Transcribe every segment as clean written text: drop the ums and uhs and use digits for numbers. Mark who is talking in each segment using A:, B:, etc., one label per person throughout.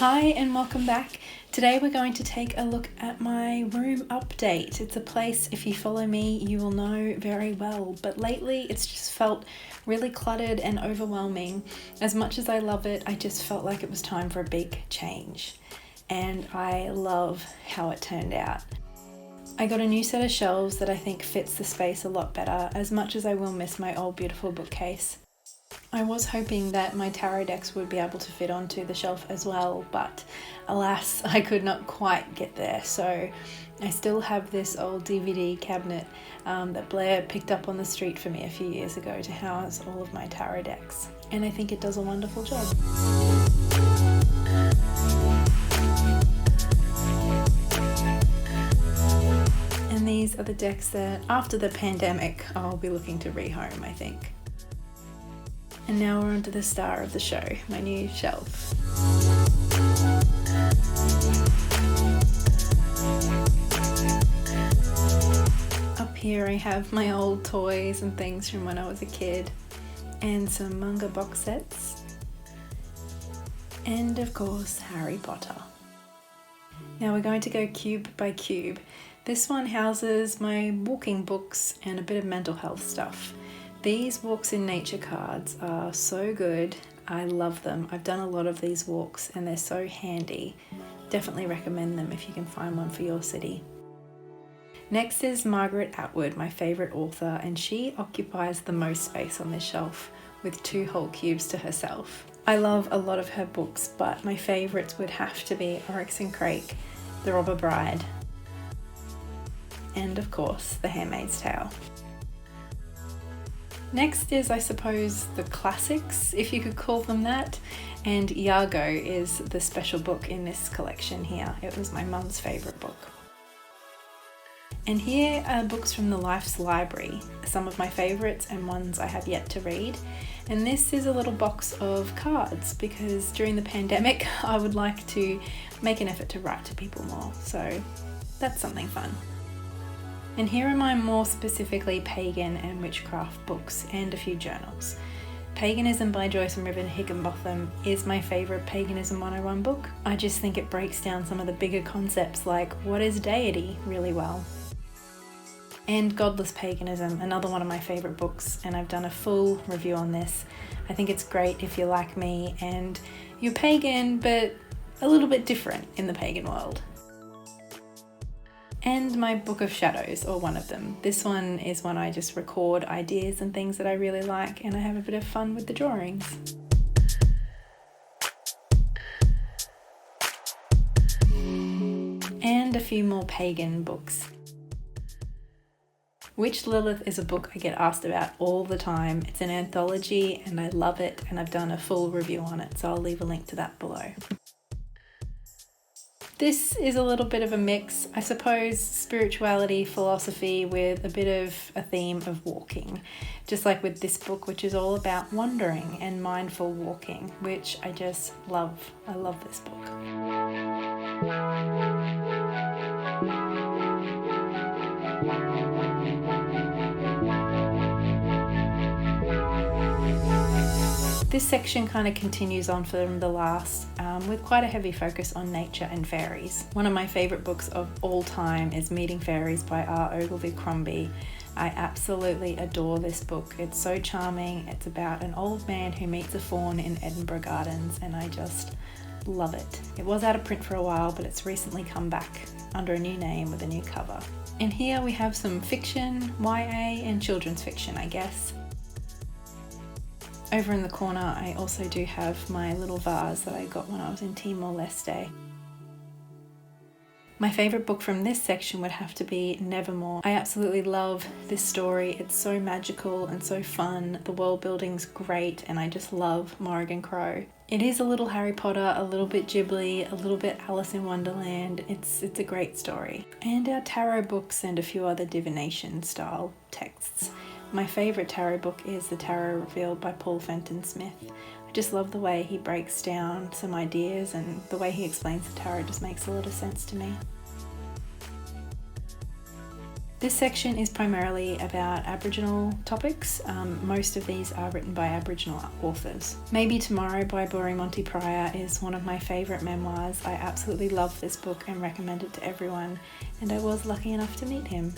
A: Hi and welcome back. Today we're going to take a look at my room update. It's a place, if you follow me, you will know very well, but lately it's just felt really cluttered and overwhelming. As much as I love it, I just felt like it was time for a big change. And I love how it turned out. I got a new set of shelves that I think fits the space a lot better, as much as I will miss my old beautiful bookcase. I was hoping that my tarot decks would be able to fit onto the shelf as well, but alas, I could not quite get there. So I still have this old DVD cabinet that Blair picked up on the street for me a few years ago to house all of my tarot decks. And I think it does a wonderful job. And these are the decks that, after the pandemic, I'll be looking to rehome, I think. And now we're on to the star of the show, my new shelf. Up here I have my old toys and things from when I was a kid, and some manga box sets, and of course Harry Potter. Now we're going to go cube by cube. This one houses my walking books and a bit of mental health stuff. These walks in nature cards are so good. I love them. I've done a lot of these walks and they're so handy. Definitely recommend them if you can find one for your city. Next is Margaret Atwood, my favourite author, and she occupies the most space on this shelf with 2 whole cubes to herself. I love a lot of her books, but my favourites would have to be Organising, The Robber Bride, and of course The Handmaid's Tale. Next is, I suppose, the classics, if you could call them that, and Iago is the special book in this collection here. It was my mum's favourite book. And here are books from the Life's Library, some of my favourites and ones I have yet to read. And this is a little box of cards because during the pandemic I would like to make an effort to write to people more, so that's something fun. And here are my more specifically pagan and witchcraft books and a few journals. Paganism by Joyce and Ribbon Higginbotham is my favourite Paganism 101 book. I just think it breaks down some of the bigger concepts like what is deity really well. And Godless Paganism, another one of my favourite books, and I've done a full review on this. I think it's great if you're like me and you're pagan but a little bit different in the pagan world. And my Book of Shadows, or one of them. This one is one I just record ideas and things that I really like, and I have a bit of fun with the drawings. And a few more pagan books. Witch Lilith is a book I get asked about all the time. It's an anthology and I love it, and I've done a full review on it, so I'll leave a link to that below. This is a little bit of a mix, I suppose, spirituality, philosophy with a bit of a theme of walking. Just like with this book, which is all about wandering and mindful walking, which I just love. I love this book. This section kind of continues on from the last, with quite a heavy focus on nature and fairies. One of my favourite books of all time is Meeting Fairies by R. Ogilvy Crombie. I absolutely adore this book. It's so charming. It's about an old man who meets a faun in Edinburgh Gardens, and I just love it. It was out of print for a while, but it's recently come back under a new name with a new cover. And here we have some fiction, YA, and children's fiction, I guess. Over in the corner I also do have my little vase that I got when I was in Timor-Leste. My favourite book from this section would have to be Nevermore. I absolutely love this story. It's so magical and so fun. The world building's great and I just love Morrigan Crow. It is a little Harry Potter, a little bit Ghibli, a little bit Alice in Wonderland. It's a great story. And our tarot books and a few other divination style texts. My favourite tarot book is The Tarot Revealed by Paul Fenton Smith. I just love the way he breaks down some ideas, and the way he explains the tarot just makes a lot of sense to me. This section is primarily about Aboriginal topics. Most of these are written by Aboriginal authors. Maybe Tomorrow by Bori Monty Pryor is one of my favourite memoirs. I absolutely love this book and recommend it to everyone, and I was lucky enough to meet him.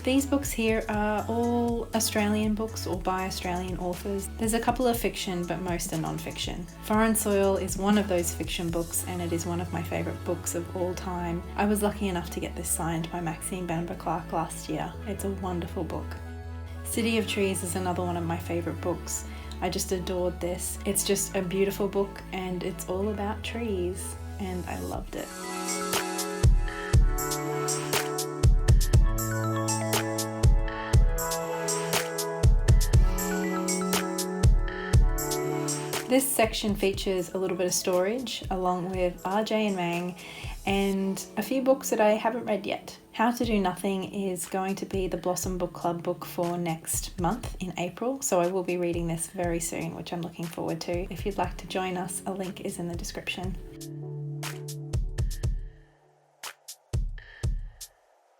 A: These books here are all Australian books or by Australian authors. There's a couple of fiction, but most are non-fiction. Foreign Soil is one of those fiction books, and it is one of my favourite books of all time. I was lucky enough to get this signed by Maxine Benber Clark last year. It's a wonderful book. City of Trees is another one of my favourite books. I just adored this. It's just a beautiful book, and it's all about trees, and I loved it. This section features a little bit of storage along with RJ and Mang and a few books that I haven't read yet. How to Do Nothing is going to be the Blossom Book Club book for next month in April, so I will be reading this very soon, which I'm looking forward to. If you'd like to join us, a link is in the description.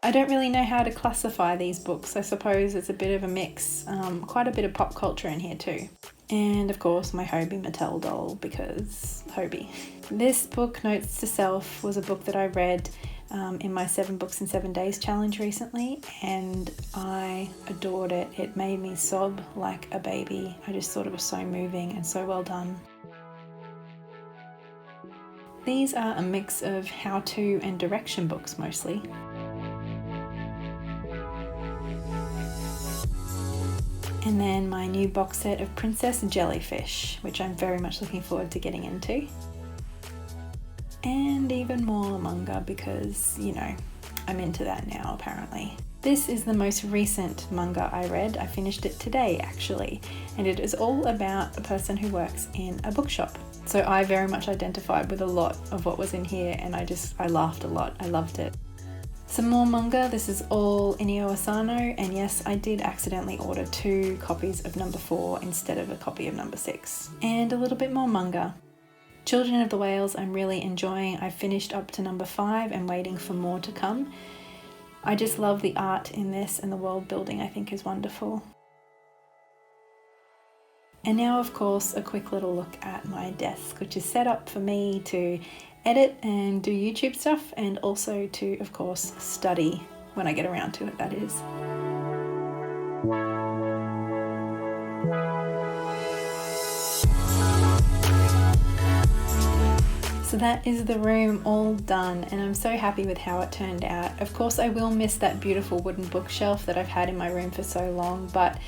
A: I don't really know how to classify these books. I suppose it's a bit of a mix, quite a bit of pop culture in here too. And of course my Hobie Mattel doll, because Hobie. This book, Notes to Self, was a book that I read in my 7 Books in 7 Days challenge recently, and I adored it. It made me sob like a baby. I just thought it was so moving and so well done. These are a mix of how-to and direction books mostly. And then my new box set of Princess Jellyfish, which I'm very much looking forward to getting into. And even more manga because, you know, I'm into that now apparently. This is the most recent manga I read. I finished it today actually, and it is all about a person who works in a bookshop. So I very much identified with a lot of what was in here, and I laughed a lot. I loved it. Some more manga. This is all Inio Asano, and yes, I did accidentally order 2 copies of number 4 instead of a copy of number 6. And a little bit more manga. Children of the Whales I'm really enjoying. I finished up to number 5 and waiting for more to come. I just love the art in this, and the world building I think is wonderful. And now of course a quick little look at my desk, which is set up for me to edit and do YouTube stuff, and also to, of course, study when I get around to it, that is. So that is the room all done, and I'm so happy with how it turned out. Of course, I will miss that beautiful wooden bookshelf that I've had in my room for so long, but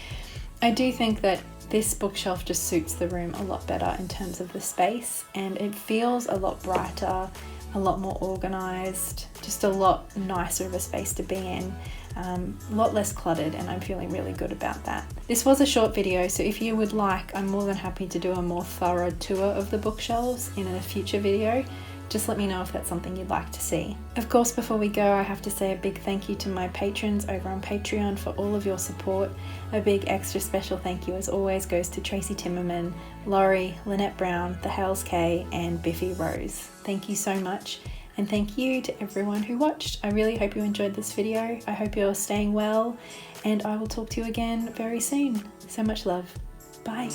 A: I do think that this bookshelf just suits the room a lot better in terms of the space, and it feels a lot brighter, a lot more organised, just a lot nicer of a space to be in, a lot less cluttered, and I'm feeling really good about that. This was a short video, so if you would like, I'm more than happy to do a more thorough tour of the bookshelves in a future video. Just let me know if that's something you'd like to see. Of course, before we go, I have to say a big thank you to my patrons over on Patreon for all of your support. A big extra special thank you as always goes to Tracy Timmerman, Laurie, Lynette Brown, The Hales K, and Biffy Rose. Thank you so much, and thank you to everyone who watched. I really hope you enjoyed this video. I hope you're staying well, and I will talk to you again very soon. So much love. Bye.